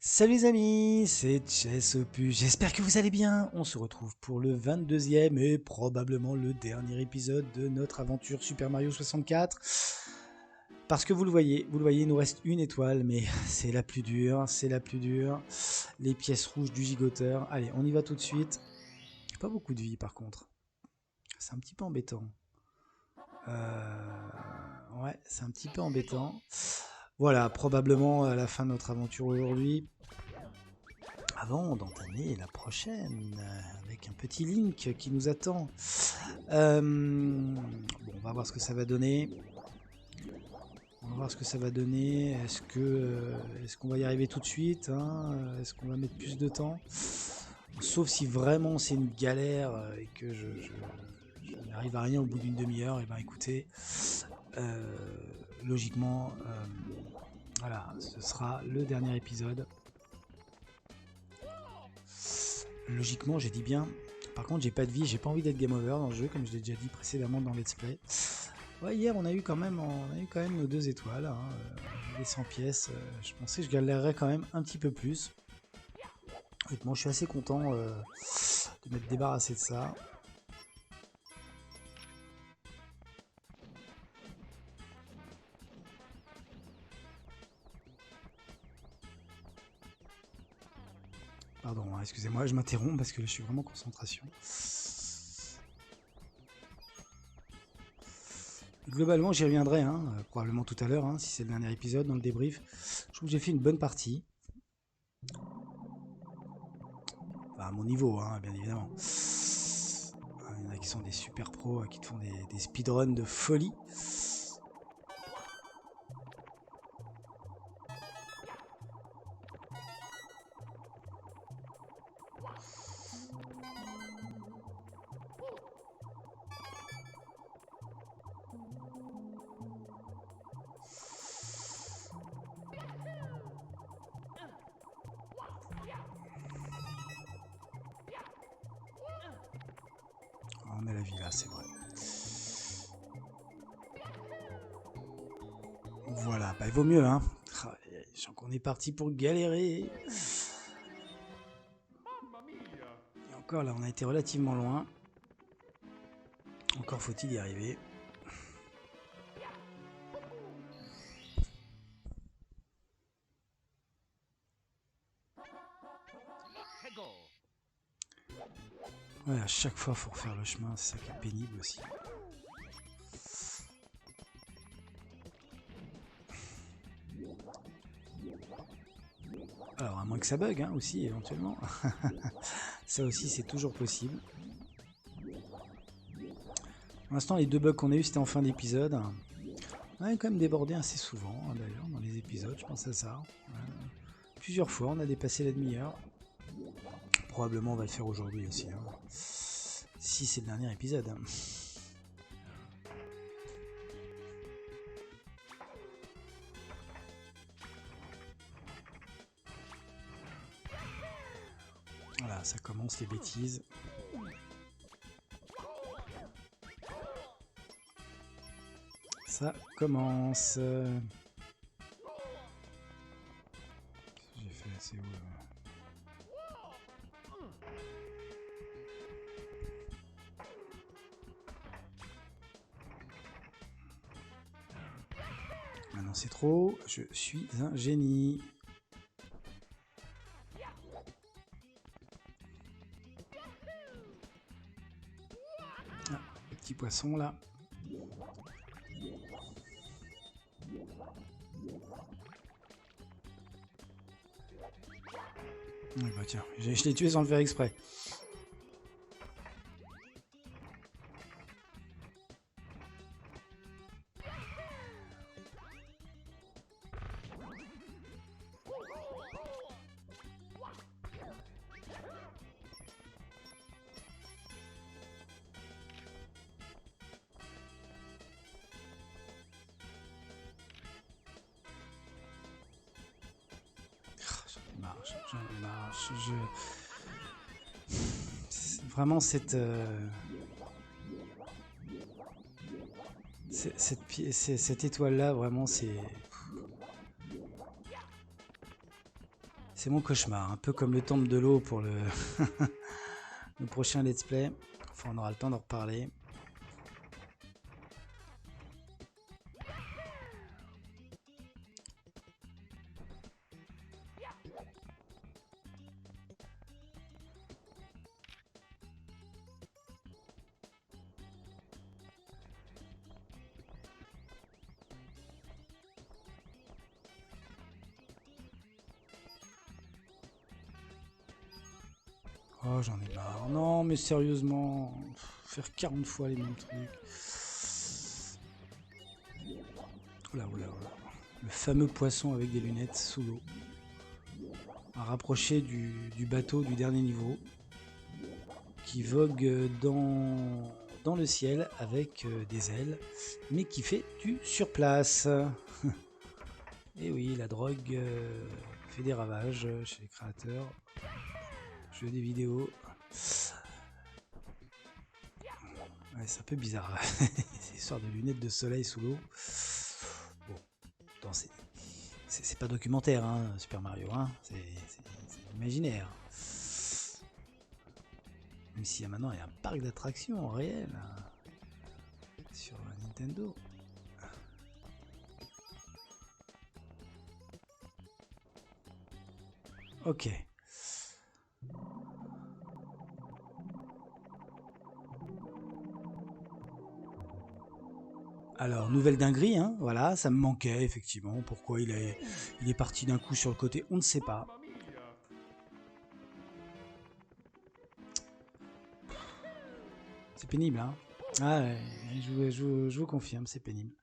Salut les amis, c'est Chess Opus, j'espère que vous allez bien. On se retrouve pour le 22e et probablement le dernier épisode de notre aventure Super Mario 64. Parce que vous le voyez, il nous reste une étoile, mais c'est la plus dure, c'est la plus dure. Les pièces rouges du gigoteur. Allez, on y va tout de suite. Pas beaucoup de vie par contre. C'est un petit peu embêtant. Ouais, c'est un petit peu embêtant. Voilà, probablement à la fin de notre aventure aujourd'hui. Avant d'entamer la prochaine, avec un petit link qui nous attend. Bon, on va voir ce que ça va donner. Est-ce qu'on va y arriver tout de suite, hein? Est-ce qu'on va mettre plus de temps? Sauf si vraiment c'est une galère et que je n'arrive à rien au bout d'une demi-heure. Et ben écoutez, logiquement, voilà, ce sera le dernier épisode. Logiquement, j'ai dit bien. Par contre, j'ai pas de vie, j'ai pas envie d'être game over dans le jeu, comme je l'ai déjà dit précédemment dans Let's Play. Ouais, hier, on a eu quand même nos 2 étoiles, hein, les 100 pièces. Je pensais que je galérerais quand même un petit peu plus. Honnêtement, je suis assez content de m'être débarrassé de ça. Pardon, hein, excusez-moi, je m'interromps parce que là, je suis vraiment en concentration. Globalement, j'y reviendrai, hein, probablement tout à l'heure, hein, si c'est le dernier épisode dans le débrief. Je trouve que j'ai fait une bonne partie. Enfin, à mon niveau, hein, bien évidemment. Il y en a qui sont des super pros, qui te font des speedruns de folie. On a la vie là, c'est vrai. Voilà, bah il vaut mieux, hein. Je sens qu'on est parti pour galérer. Et encore là, on a été relativement loin. Encore faut-il y arriver. Ouais, à chaque fois, faut refaire le chemin, c'est ça qui est pénible aussi. Alors, à moins que ça bug, hein, aussi, éventuellement. Ça aussi, c'est toujours possible. Pour l'instant, les 2 bugs qu'on a eu, c'était en fin d'épisode. On a quand même débordé assez souvent, hein, d'ailleurs, dans les épisodes, je pense à ça. Plusieurs fois, on a dépassé la demi-heure. Probablement, on va le faire aujourd'hui aussi. Hein. Si c'est le dernier épisode. Hein. Voilà, ça commence les bêtises. Ça commence. J'ai fait assez haut. Maintenant c'est trop. Je suis un génie. Ah, le petit poisson là. Oui, bah tiens, je l'ai tué sans le faire exprès. J'en ai marre. Vraiment cette cette étoile là, vraiment c'est C'est mon cauchemar, un peu comme le temple de l'eau pour le prochain let's play. Enfin, on aura le temps d'en reparler. Oh, j'en ai marre. Non, mais sérieusement, faire 40 fois les mêmes trucs. Oula, oula, oula. Le fameux poisson avec des lunettes sous l'eau. À rapprocher du bateau du dernier niveau. Qui vogue dans le ciel avec des ailes, mais qui fait du surplace. Et oui, la drogue fait des ravages chez les créateurs. Jeux des vidéos. Ouais, c'est un peu bizarre. Ces histoires de lunettes de soleil sous l'eau. Bon, c'est pas documentaire, hein, Super Mario. Hein. C'est imaginaire. Même s'il y a maintenant un parc d'attractions réel hein, sur Nintendo. Ok. Alors, nouvelle dinguerie, hein, voilà, ça me manquait effectivement. Pourquoi il est parti d'un coup sur le côté, on ne sait pas. C'est pénible, hein. Ah ouais, je vous confirme, c'est pénible.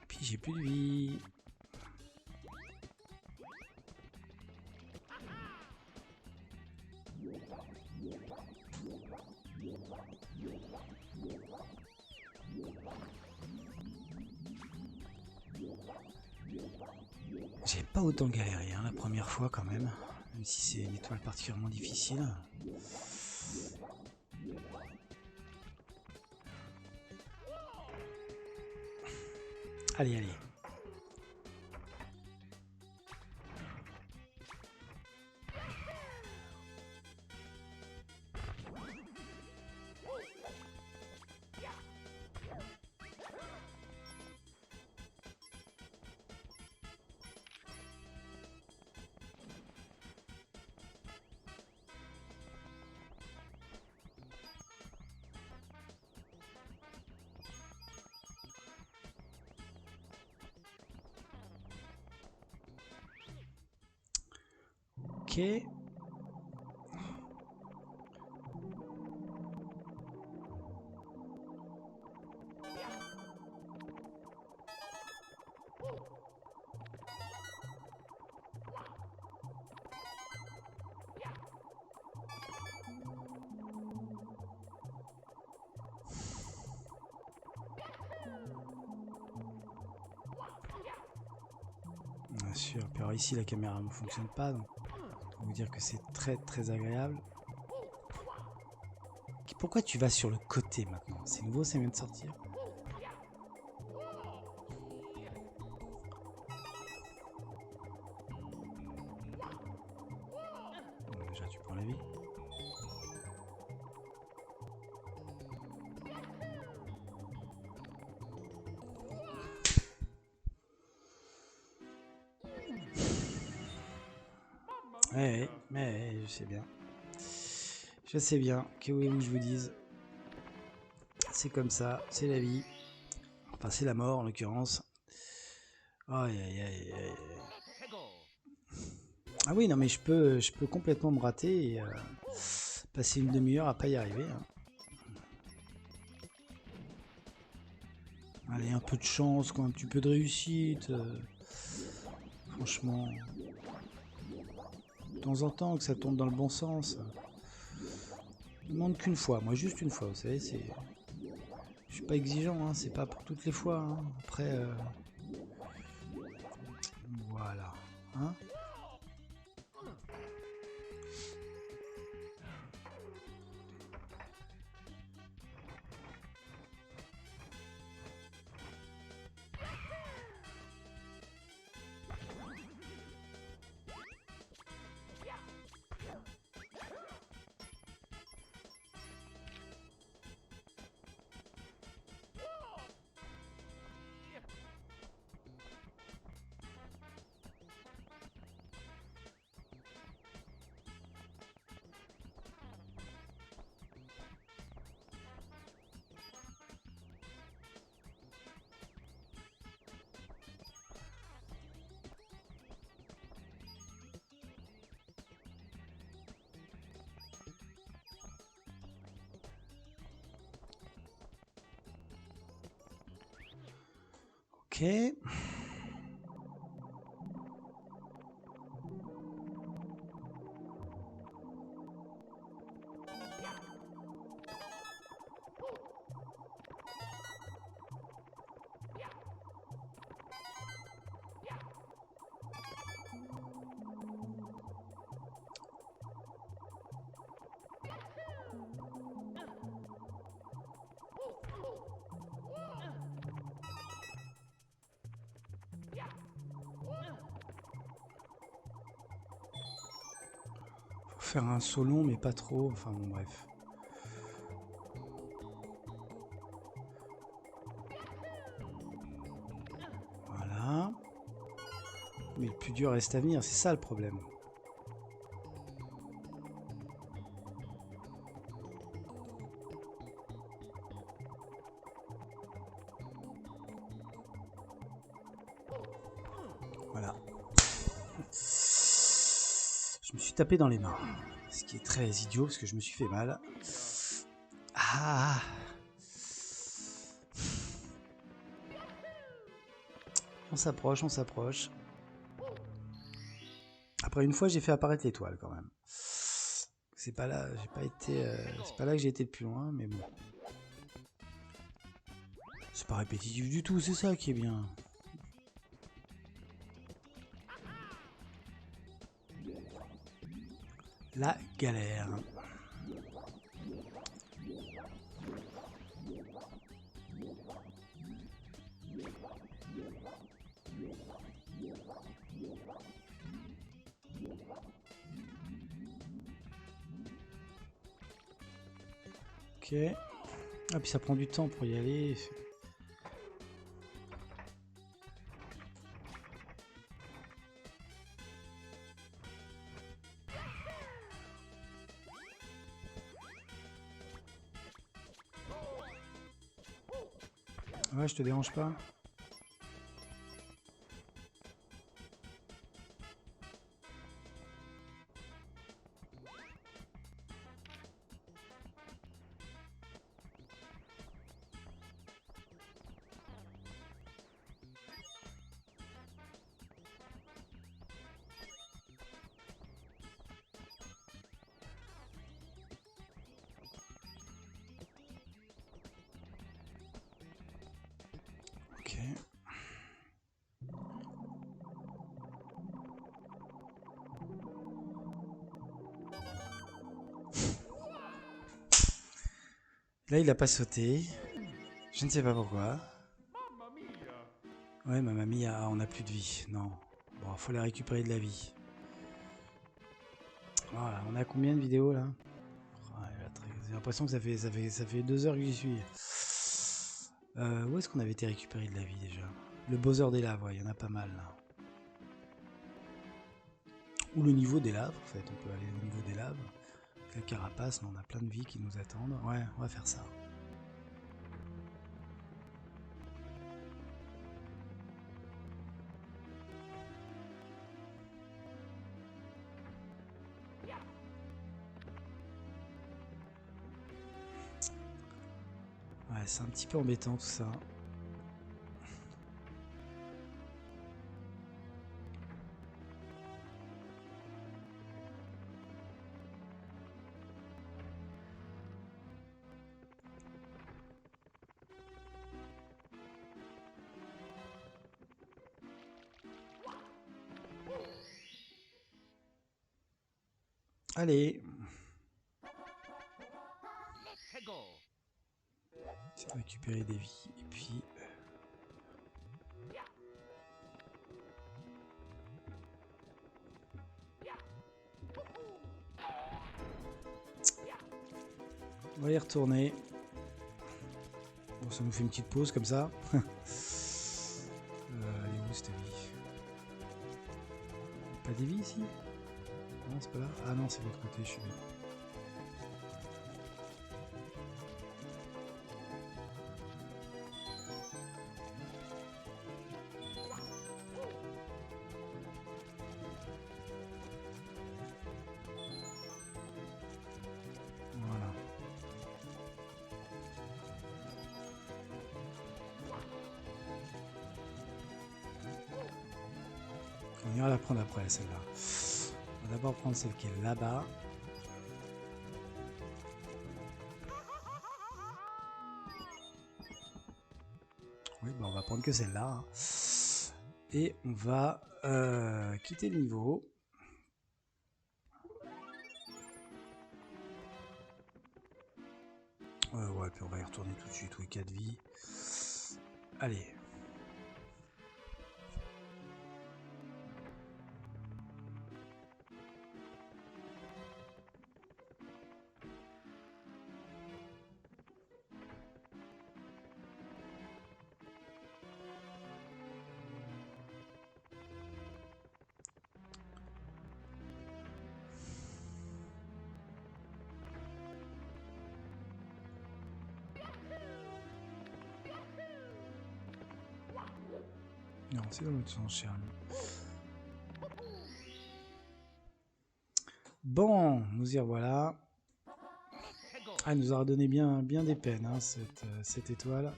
Puis j'ai plus de vie. J'ai pas autant galéré hein, la première fois quand même si c'est une étoile particulièrement difficile. Allez, allez. Ok. Bien sûr, puis alors ici la caméra ne fonctionne pas, donc on vous dire que c'est très très agréable. Pourquoi tu vas sur le côté maintenant? C'est nouveau, ça vient de sortir. Bon, déjà tu prends la vie. Ouais, mais je sais bien. Je sais bien, que voulez-vous que je vous dise? C'est comme ça, c'est la vie. Enfin, c'est la mort en l'occurrence. Aïe aïe aïe aïe. Ah oui, non mais je peux complètement me rater et passer une demi-heure à pas y arriver. Hein. Allez, un peu de chance, quoi, un petit peu de réussite. Franchement, de temps en temps que ça tourne dans le bon sens. Je demande qu'une fois, moi juste une fois, vous savez, c'est. Je suis pas exigeant, hein, c'est pas pour toutes les fois. Hein. Après, voilà. Hein. Ok. Faire un saut long mais pas trop, enfin bon bref. Voilà. Mais le plus dur reste à venir, c'est ça le problème. Voilà. Je me suis tapé dans les mains. Ce qui est très idiot parce que je me suis fait mal. Ah! On s'approche, on s'approche. Après une fois j'ai fait apparaître l'étoile quand même. C'est pas là, j'ai pas été. C'est pas là que j'ai été le plus loin, mais bon. C'est pas répétitif du tout, c'est ça qui est bien. La galère. Ok. Ah puis ça prend du temps pour y aller. Ouais, je te dérange pas. Ok. Là, il a pas sauté. Je ne sais pas pourquoi. Ouais, ma mamie, on a plus de vie. Non. Bon, faut la récupérer de la vie. Voilà, on a combien de vidéos là? J'ai l'impression que ça fait 2 heures que j'y suis. Où est-ce qu'on avait été récupérer de la vie déjà? Le Bowser des laves, ouais, il y en a pas mal là. Ou le niveau des laves, en fait, on peut aller au niveau des laves. La carapace, on a plein de vies qui nous attendent. Ouais, on va faire ça. Ouais, c'est un petit peu embêtant tout ça. Allez. C'est récupérer des vies. Et puis... on va y retourner. Bon, ça nous fait une petite pause comme ça. Elle est où cette vie? Pas des vies ici? Non, c'est pas là. Ah non, c'est de l'autre côté, je suis bête. Voilà. ira la prendre après, celle-là. On va d'abord prendre celle qui est là-bas. Oui, bah on va prendre que celle-là. Hein. Et on va quitter le niveau. Ouais, puis on va y retourner tout de suite. Oui, 4 vies. Allez. Non, c'est dans l'autre sens, cher ami. Bon, nous y revoilà. Ah, elle nous a redonné bien des peines, hein, cette étoile.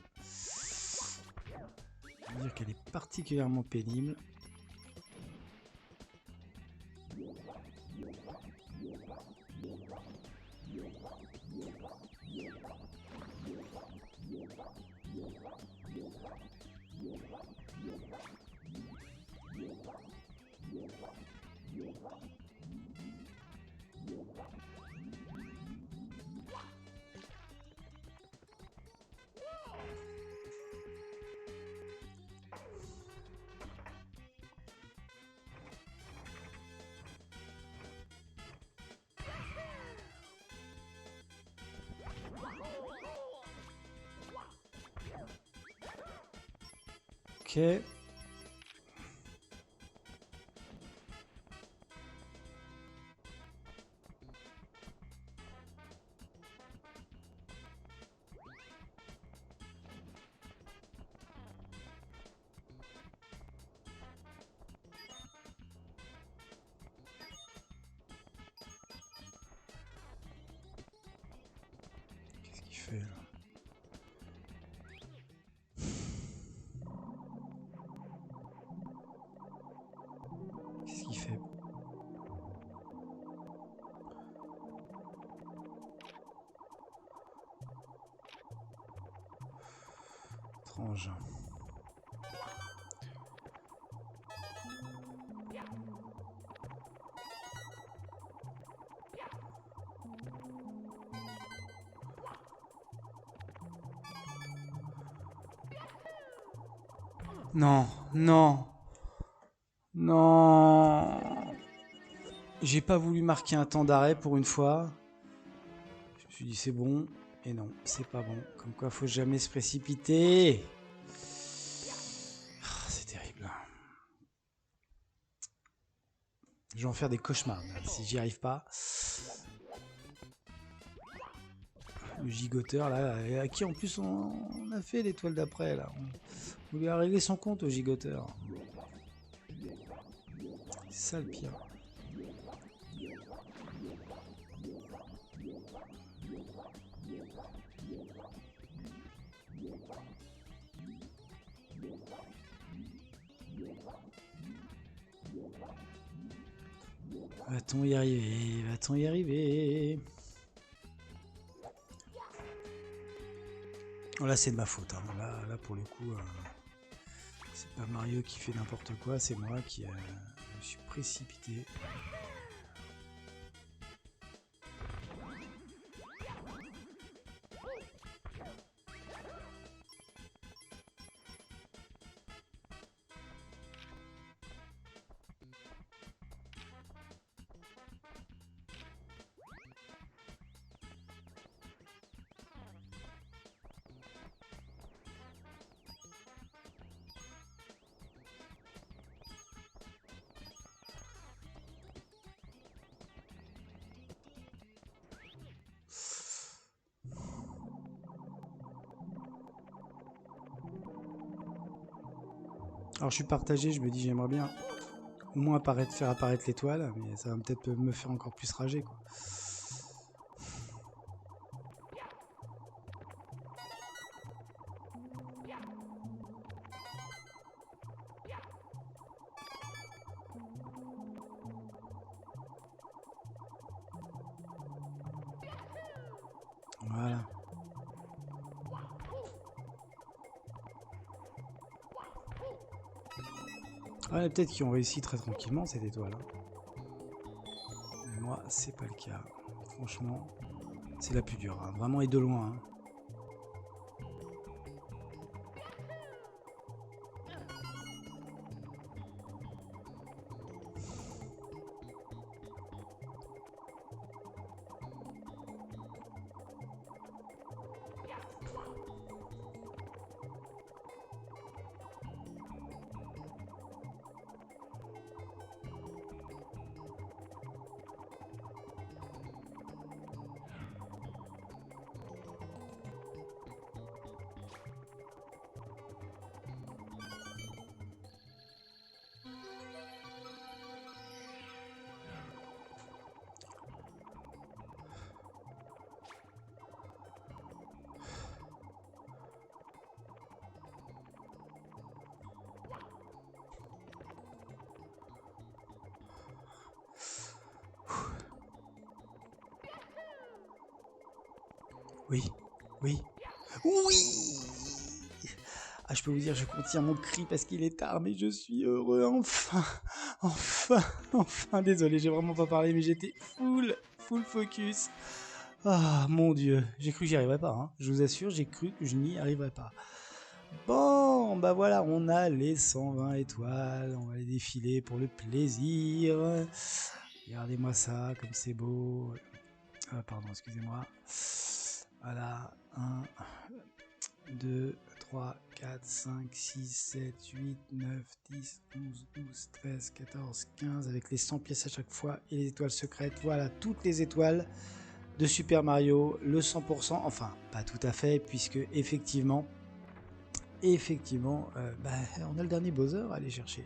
On va dire qu'elle est particulièrement pénible. Ok. Qu'est-ce qu'il fait là? Qu'est-ce qu'il fait? Étrange. Non, non, non. J'ai pas voulu marquer un temps d'arrêt pour une fois. Je me suis dit c'est bon. Et non, c'est pas bon. Comme quoi, faut jamais se précipiter. Ah, c'est terrible. Je vais en faire des cauchemars là, si j'y arrive pas. Le gigoteur là, à qui en plus on a fait l'étoile d'après là. On lui a réglé son compte au gigoteur. C'est ça le pire. Va-t-on y arriver? Va-t-on y arriver? Oh, là c'est de ma faute. Hein. Là pour le coup, c'est pas Mario qui fait n'importe quoi, c'est moi qui me suis précipité. Alors je suis partagé, je me dis j'aimerais bien au moins faire apparaître l'étoile, mais ça va peut-être me faire encore plus rager quoi. Ah, peut-être qu'ils ont réussi très tranquillement cette étoile. Hein. Mais moi, c'est pas le cas. Franchement, c'est la plus dure. Hein. Vraiment, et de loin. Hein. Oui, oui, oui! Ah, je peux vous dire, je contiens mon cri parce qu'il est tard, mais je suis heureux, enfin, enfin, désolé, j'ai vraiment pas parlé, mais j'étais full focus. Ah, mon Dieu, j'ai cru que j'y arriverais pas, hein. Je vous assure, j'ai cru que je n'y arriverais pas. Bon, bah voilà, on a les 120 étoiles, on va les défiler pour le plaisir. Regardez-moi ça, comme c'est beau. Ah, pardon, excusez-moi. Voilà, 1, 2, 3, 4, 5, 6, 7, 8, 9, 10, 11, 12, 13, 14, 15, avec les 100 pièces à chaque fois et les étoiles secrètes. Voilà, toutes les étoiles de Super Mario, le 100%, enfin, pas tout à fait, puisque effectivement, on a le dernier Bowser à aller chercher.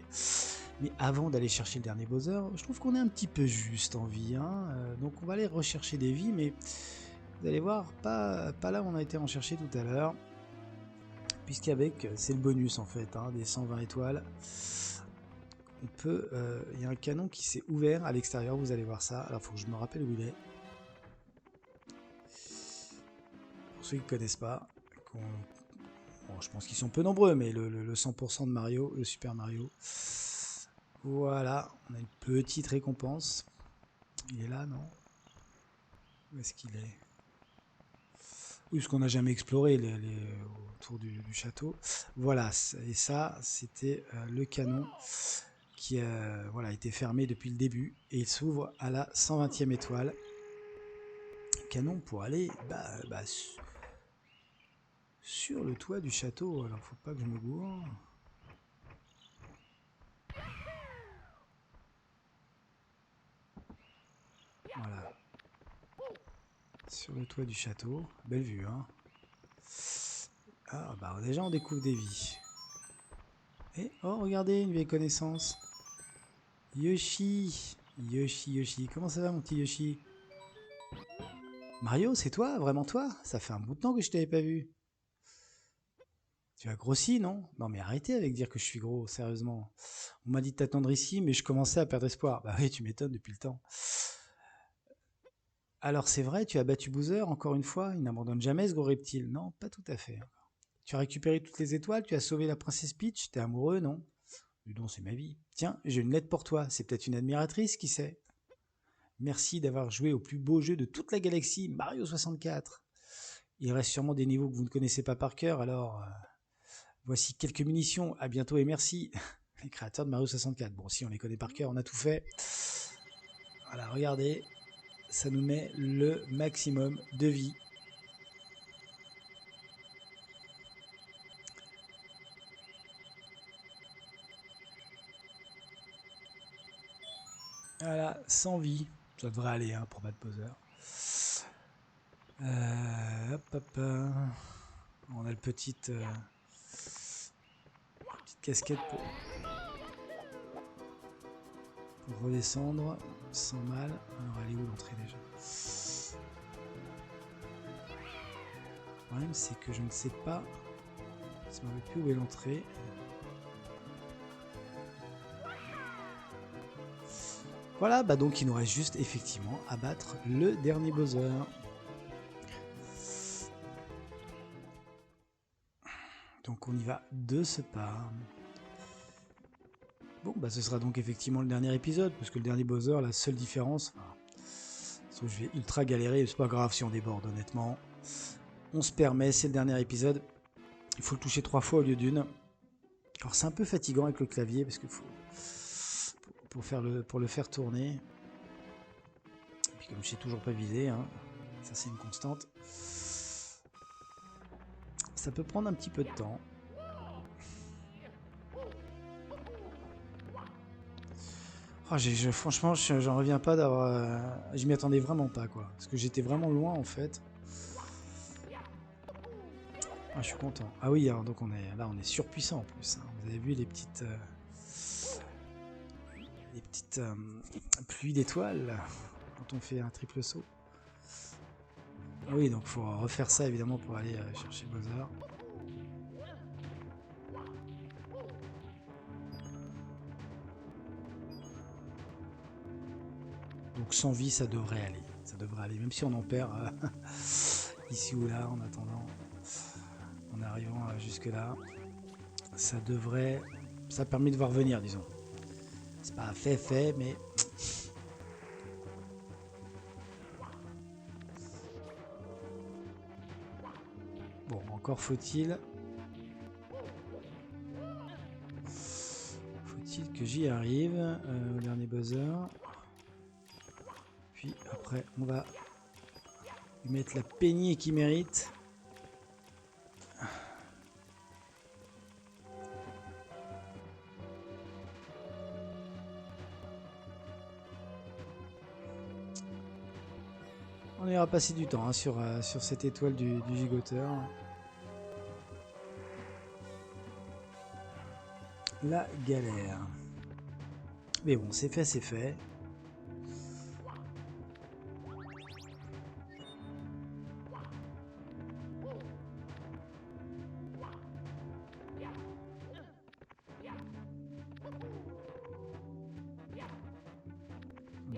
Mais avant d'aller chercher le dernier Bowser, je trouve qu'on est un petit peu juste en vie. Hein. Donc on va aller rechercher des vies, mais vous allez voir, pas là où on a été en chercher tout à l'heure. Puisqu'avec, c'est le bonus en fait, hein, des 120 étoiles. On peut... Il y a un canon qui s'est ouvert à l'extérieur, vous allez voir ça. Alors il faut que je me rappelle où il est. Pour ceux qui ne connaissent pas, bon, je pense qu'ils sont peu nombreux, mais le 100% de Mario, le Super Mario. Voilà, on a une petite récompense. Il est là, non? Où est-ce qu'il est? Oui, parce qu'on n'a jamais exploré autour du château. Voilà, et ça, c'était le canon qui a été fermé depuis le début. Et il s'ouvre à la 120e étoile. Canon pour aller sur le toit du château. Alors, faut pas que je me gourre. Voilà. Sur le toit du château. Belle vue, hein. Ah, bah déjà, on découvre des vies. Et, oh, regardez, une vieille connaissance. Yoshi. Yoshi. Comment ça va, mon petit Yoshi? Mario, c'est toi? Vraiment toi? Ça fait un bout de temps que je t'avais pas vu. Tu as grossi, non? Non, mais arrêtez avec dire que je suis gros, sérieusement. On m'a dit de t'attendre ici, mais je commençais à perdre espoir. Bah oui, tu m'étonnes depuis le temps. Alors c'est vrai, tu as battu Bowser, encore une fois, il n'abandonne jamais ce gros reptile. Non, pas tout à fait. Tu as récupéré toutes les étoiles, tu as sauvé la princesse Peach, t'es amoureux, non? Dis donc, c'est ma vie. Tiens, j'ai une lettre pour toi, c'est peut-être une admiratrice, qui sait? Merci d'avoir joué au plus beau jeu de toute la galaxie, Mario 64. Il reste sûrement des niveaux que vous ne connaissez pas par cœur, alors voici quelques munitions, à bientôt et merci. Les créateurs de Mario 64. Bon, si on les connaît par cœur, on a tout fait. Voilà, regardez, ça nous met le maximum de vie. Voilà, 100 vie. Ça devrait aller hein, pour battre Bowser. Hop. On a le petite casquette pour redescendre sans mal. Alors, elle est où l'entrée déjà? Le problème, c'est que je ne sais pas. Ça ne me rappelle plus où est l'entrée. Voilà, bah donc il nous reste juste effectivement à battre le dernier Bowser. Donc on y va de ce pas. Bon, bah ce sera donc effectivement le dernier épisode, parce que le dernier Bowser, la seule différence, sauf que je vais ultra galérer, c'est pas grave si on déborde honnêtement. On se permet, c'est le dernier épisode. Il faut le toucher 3 fois au lieu d'une. Alors c'est un peu fatigant avec le clavier, parce qu'il faut... Pour le faire tourner. Et puis comme je sais toujours pas viser, hein, ça c'est une constante. Ça peut prendre un petit peu de temps. Oh, franchement, j'en reviens pas d'avoir... je m'y attendais vraiment pas, quoi. Parce que j'étais vraiment loin, en fait. Ah, je suis content. Ah oui, alors, donc on est surpuissant, en plus. Hein. Vous avez vu les petites... pluies d'étoiles quand on fait un triple saut. Ah oui, donc faut refaire ça, évidemment, pour aller chercher Bowser. Donc sans vie, ça devrait aller. Ça devrait aller, même si on en perd ici ou là en attendant, en arrivant jusque là. Ça devrait... Ça permet de voir venir, disons. C'est pas fait, mais... Bon, encore faut-il... Faut-il que j'y arrive au dernier buzzer. Puis après, on va lui mettre la peignée qu'il mérite. On ira passer du temps hein, sur cette étoile du gigoteur. La galère. Mais bon, c'est fait, c'est fait.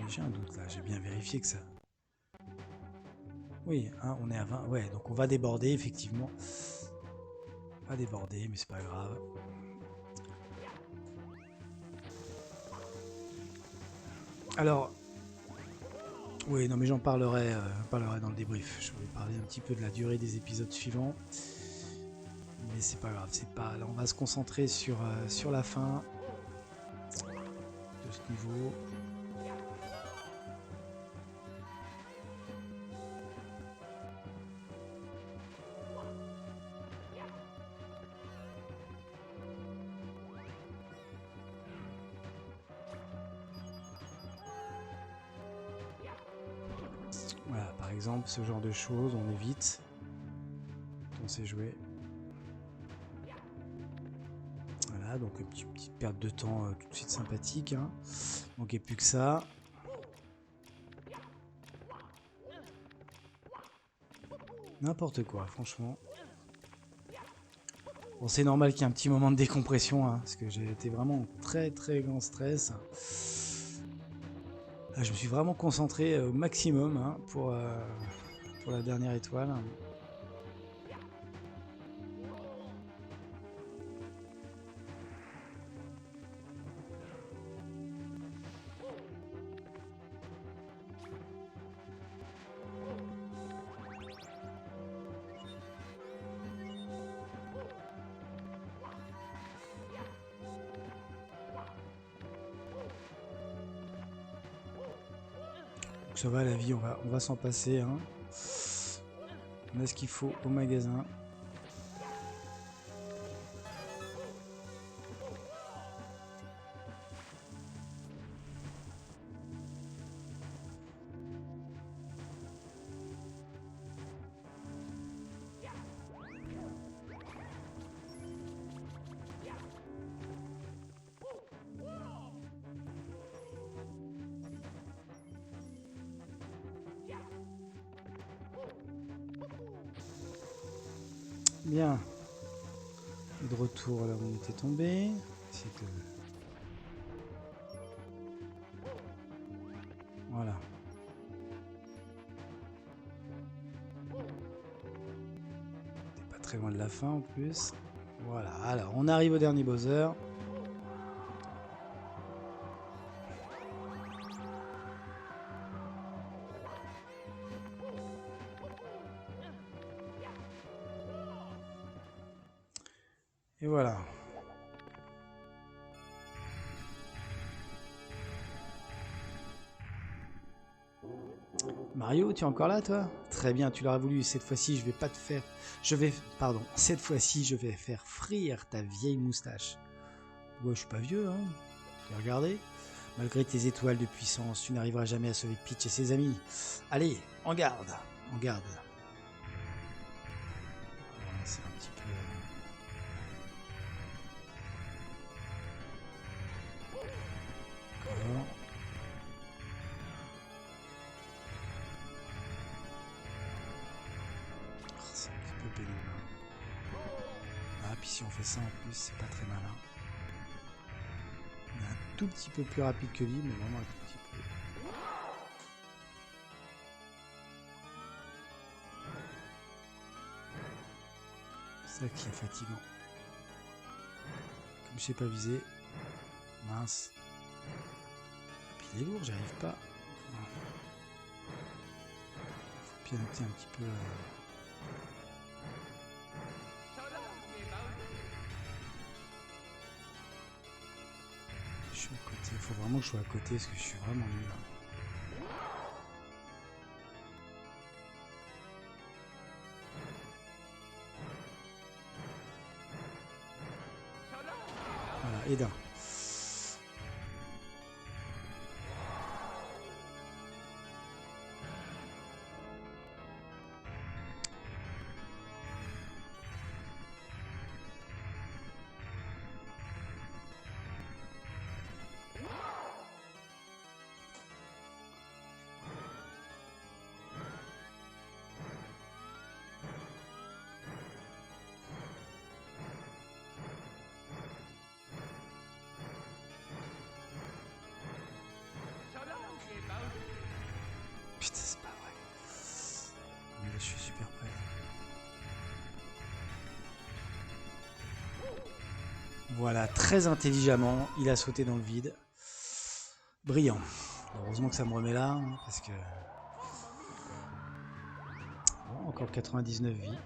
J'ai un doute là, j'ai bien vérifié que ça... Oui, hein, on est à 20. Ouais, donc on va déborder, effectivement. On va déborder, mais c'est pas grave. Alors... Oui, non mais j'en parlerai, dans le débrief. Je vais parler un petit peu de la durée des épisodes suivants. Mais c'est pas grave, c'est pas... Là, on va se concentrer sur la fin de ce niveau. Voilà, par exemple, ce genre de choses, on évite. On sait jouer. Voilà, donc une petite perte de temps tout de suite sympathique. Hein. Donc, et plus que ça. N'importe quoi, franchement. Bon, c'est normal qu'il y ait un petit moment de décompression, hein, parce que j'ai été vraiment en très très grand stress. Là, je me suis vraiment concentré au maximum hein, pour la dernière étoile. Ça va la vie, on va s'en passer. Hein. On a ce qu'il faut au magasin. Bien. Et de retour là où on était tombé. Voilà. T'es pas très loin de la fin en plus. Voilà. Alors on arrive au dernier Bowser. Et voilà. Mario, tu es encore là, toi? Très bien, tu l'auras voulu. Cette fois-ci, je vais pas te faire... Pardon. Cette fois-ci, je vais faire frire ta vieille moustache. Ouais, je suis pas vieux, hein. Regardez. Malgré tes étoiles de puissance, tu n'arriveras jamais à sauver Peach et ses amis. Allez, en garde. En garde. Voilà, c'est un petit peu... D'accord. C'est un petit peu pénible. Ah, puis si on fait ça en plus, c'est pas très malin. On est un tout petit peu plus rapide que lui, mais vraiment un tout petit peu. C'est ça qui est fatigant. Comme je sais pas viser. Mince. Puis il est lourd, j'arrive pas. Faut pianoter un petit peu. Je suis à côté. Faut vraiment que je sois à côté parce que je suis vraiment nul. Voilà, Eda. Putain, c'est pas vrai. Mais là, je suis super près. Voilà, très intelligemment, il a sauté dans le vide. Brillant. Heureusement que ça me remet là, hein, parce que... Bon, encore 99 vies.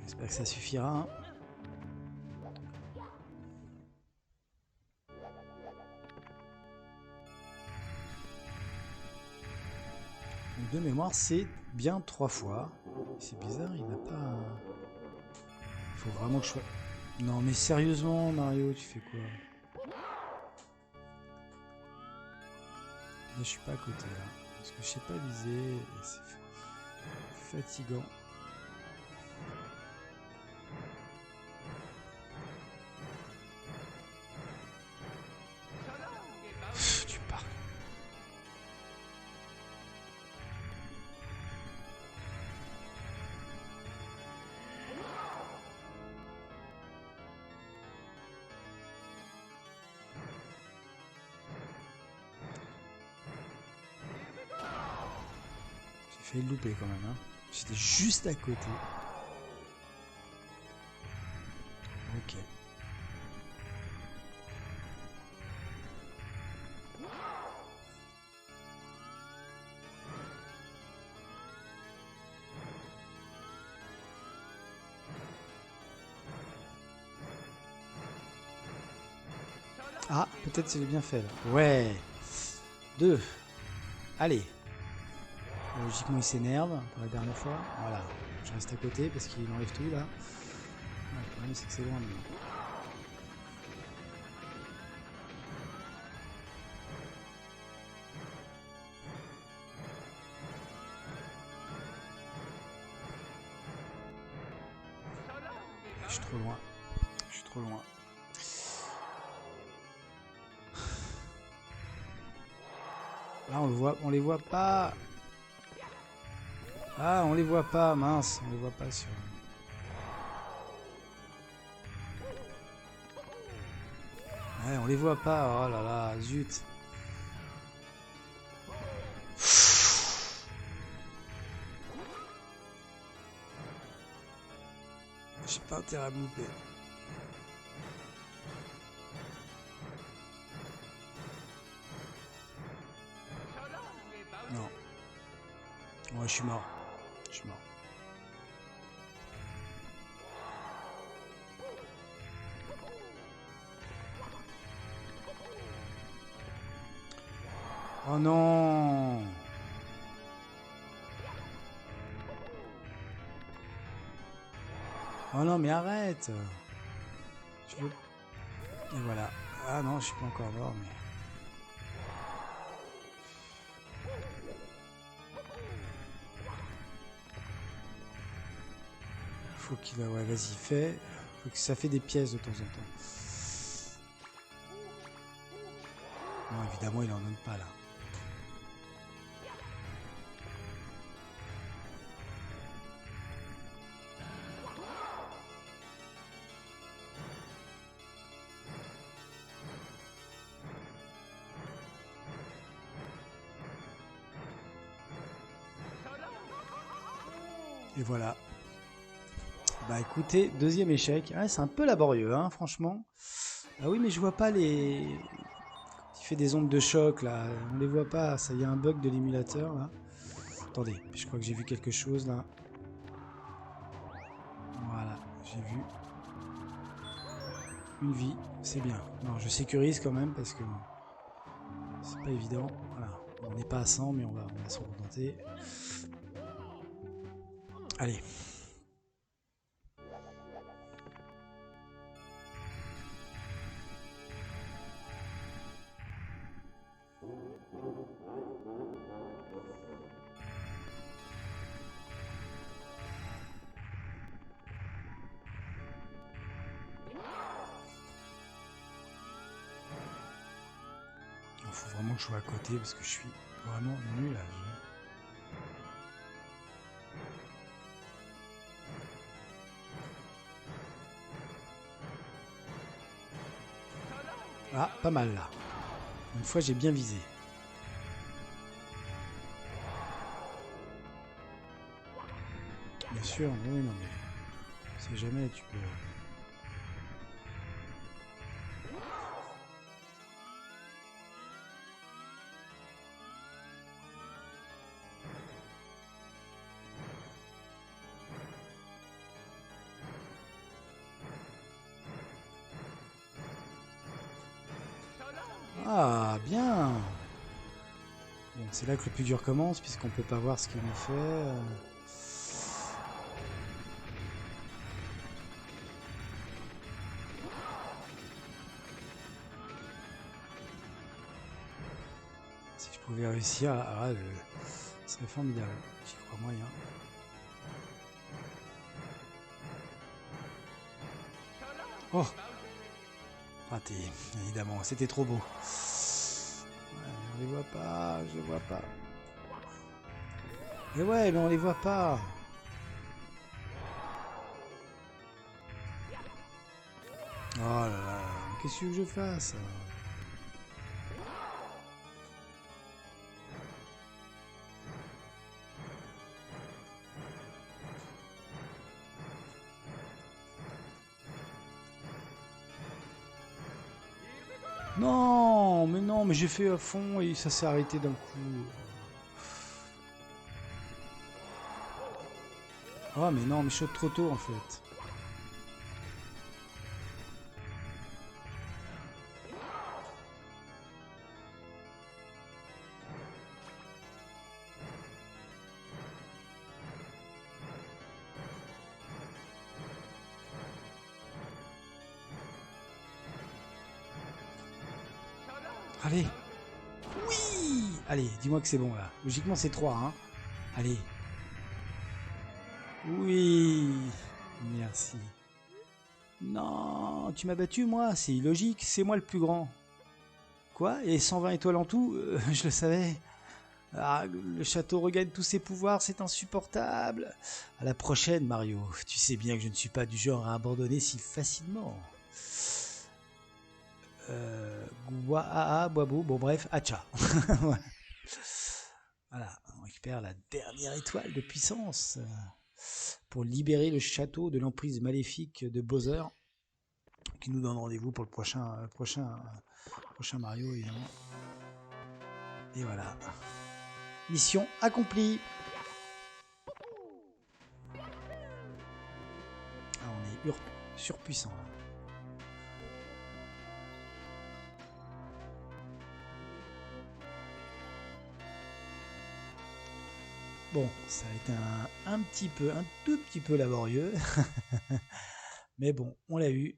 J'espère que ça suffira. Donc de mémoire, c'est bien 3 fois. C'est bizarre, il n'a pas... Il faut vraiment que je sois... Non mais sérieusement, Mario, tu fais quoi? Là, je suis pas à côté, là. Parce que je sais pas viser, et c'est fatigant. Pff, tu pars. J'ai failli le louper quand même, hein. J'étais juste à côté. Ok. Ah, peut-être c'est bien fait là. Ouais. 2. Allez. Logiquement il s'énerve pour la dernière fois. Voilà. Je reste à côté parce qu'il enlève tout là. Ouais, le problème c'est que c'est loin de moi. Je suis trop loin. Je suis trop loin. Là on les voit pas. Ah, on les voit pas, mince, on les voit pas sur... Ouais, on les voit pas, oh là là, zut. J'ai pas intérêt à me louper. Non. Ouais, je suis mort. Je suis mort. Oh non! Oh non, mais arrête! Tu veux... Et voilà. Ah non, je suis pas encore mort, mais... Faut qu'il... Ouais, vas-y, fais. Faut que ça fait des pièces de temps en temps. Non, évidemment, il en donne pas, là. Et voilà. Bah écoutez, deuxième échec. Ah, c'est un peu laborieux, hein, franchement. Ah oui, mais je vois pas les... Quand il fait des ondes de choc, là. On les voit pas. Ça y a un bug de l'émulateur, là. Attendez, je crois que j'ai vu quelque chose, là. Voilà, j'ai vu. Une vie, c'est bien. Non, je sécurise quand même, parce que... C'est pas évident. Voilà. On n'est pas à 100, mais on va se contenter. Allez. Il faut vraiment que je sois à côté, parce que je suis vraiment nul à jouer. Ah, pas mal là. Une fois, j'ai bien visé. Bien sûr, oui, non, mais... Si jamais, tu peux... Ah, bien. Bon, c'est là que le plus dur commence, puisqu'on peut pas voir ce qu'il nous fait. Si je pouvais réussir, ce serait formidable. J'y crois moyen. Oh! Raté, évidemment, c'était trop beau. Ouais, on les voit pas, je les vois pas. Mais ouais, mais on les voit pas. Oh là là, qu'est-ce que je fasse? Non, mais j'ai fait à fond et ça s'est arrêté d'un coup. Oh, mais non, mais je saute trop tôt en fait. Allez. Oui. Allez, dis-moi que c'est bon là. Logiquement c'est 3, hein. Allez. Oui. Merci. Non, tu m'as battu moi, c'est illogique, c'est moi le plus grand. Quoi? Et 120 étoiles en tout? Je le savais. Ah, le château regagne tous ses pouvoirs, c'est insupportable. À la prochaine, Mario. Tu sais bien que je ne suis pas du genre à abandonner si facilement. Guaa, Boabo, bon bref, Hacha. Voilà, on récupère la dernière étoile de puissance pour libérer le château de l'emprise maléfique de Bowser, qui nous donne rendez-vous pour le prochain Mario, évidemment. Et voilà. Mission accomplie. Ah, on est surpuissant là. Bon, ça a été un tout petit peu laborieux, mais bon, on l'a eu.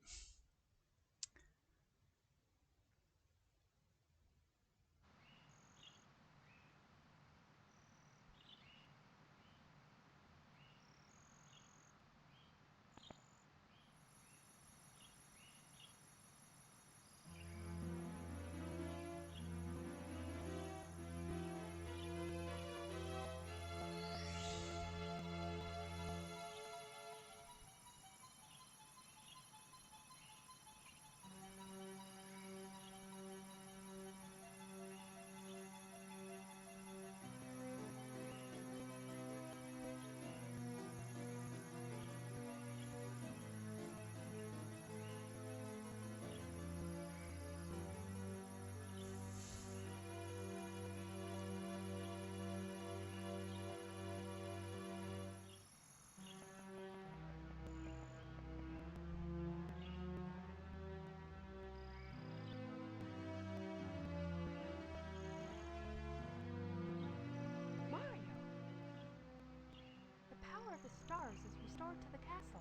The stars is restored to the castle.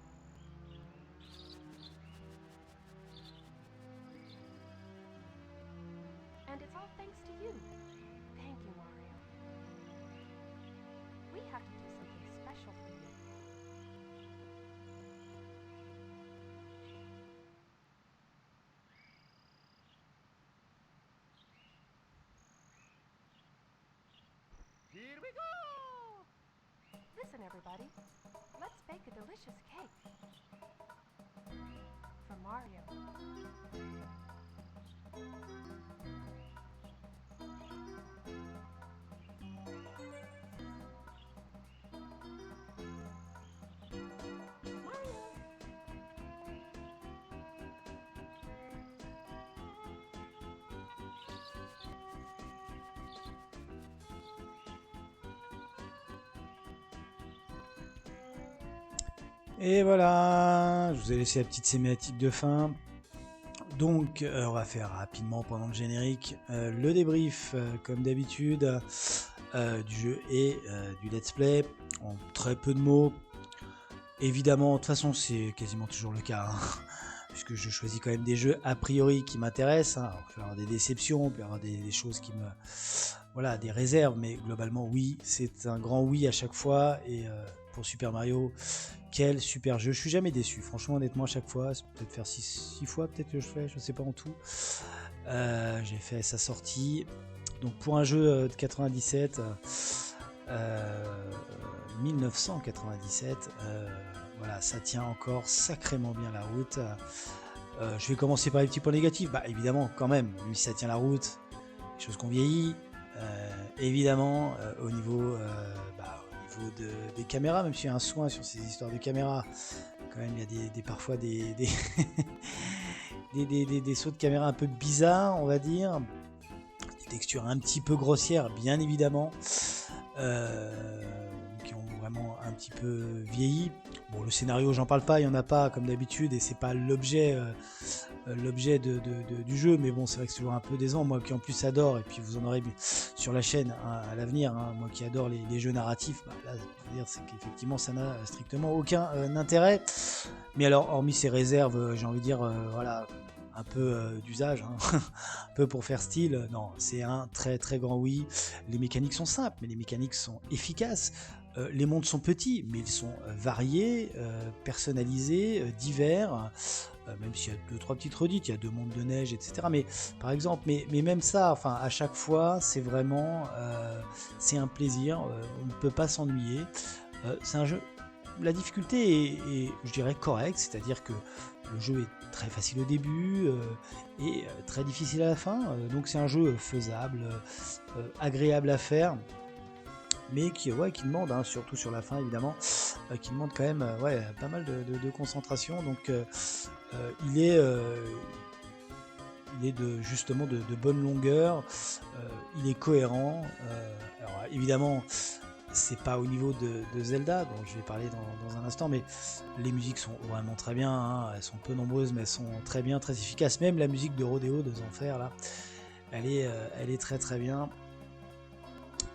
And it's all thanks to you. Thank you, Mario. We have to do something special for you. Here we go! Listen, everybody. Let's bake a delicious cake. For Mario. Et voilà, je vous ai laissé la petite cinématique de fin. Donc, on va faire rapidement pendant le générique le débrief, comme d'habitude, du jeu et du let's play, en très peu de mots. Évidemment, de toute façon, c'est quasiment toujours le cas, hein, puisque je choisis quand même des jeux a priori qui m'intéressent. Hein. Il peut y avoir des déceptions, il peut y avoir des choses qui me... Voilà, des réserves, mais globalement, oui, c'est un grand oui à chaque fois. Et pour Super Mario, quel super jeu. Je suis jamais déçu, franchement, honnêtement, à chaque fois. C'est peut-être faire 6 fois, peut-être que je fais, je sais pas en tout. J'ai fait sa sortie. Donc pour un jeu de 97, 1997, voilà, ça tient encore sacrément bien la route. Je vais commencer par les petits points négatifs. Bah évidemment, quand même, lui ça tient la route, les choses qu'on vieillit. Évidemment, au niveau des caméras, même s'il y a un soin sur ces histoires de caméras, quand même il y a parfois des sauts de caméra un peu bizarres, on va dire, des textures un petit peu grossières, bien évidemment, qui ont vraiment un petit peu vieilli. Bon, le scénario, j'en parle pas, il y en a pas comme d'habitude, et c'est pas l'objet du jeu, mais bon, c'est vrai que c'est toujours un peu décevant. Moi qui en plus adore, et puis vous en aurez sur la chaîne hein, à l'avenir, hein, moi qui adore les jeux narratifs, bah, là, je veux dire, c'est qu'effectivement, ça n'a strictement aucun intérêt. Mais alors, hormis ces réserves, j'ai envie de dire, voilà, un peu d'usage, hein, un peu pour faire style, non, c'est un très très grand oui. Les mécaniques sont simples, mais les mécaniques sont efficaces. Les mondes sont petits, mais ils sont variés, personnalisés, divers. Même s'il y a 2-3 petites redites, il y a 2 mondes de neige, etc. Mais par exemple, mais même ça, enfin à chaque fois, c'est vraiment, c'est un plaisir. On ne peut pas s'ennuyer. C'est un jeu. La difficulté est, je dirais, correcte, c'est-à-dire que le jeu est très facile au début et très difficile à la fin. Donc c'est un jeu faisable, agréable à faire, mais qui demande, hein, surtout sur la fin évidemment, qui demande quand même pas mal de concentration. Donc il est justement de bonne longueur, il est cohérent. Alors évidemment, c'est pas au niveau de Zelda, dont je vais parler dans un instant, mais les musiques sont vraiment très bien, hein. Elles sont peu nombreuses, mais elles sont très bien, très efficaces. Même la musique de Rodeo de Zanfer, là, elle est très très bien.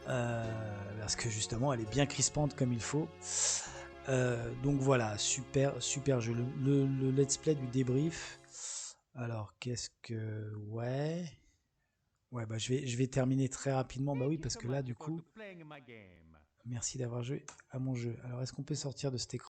parce que justement elle est bien crispante comme il faut. Donc voilà, super jeu. Le let's play du débrief. Alors qu'est-ce que... Ouais, bah je vais terminer très rapidement. Bah oui, Thank you parce so que là much du for coup, playing my game. merci d'avoir joué à mon jeu. Alors est-ce qu'on peut sortir de cet écran?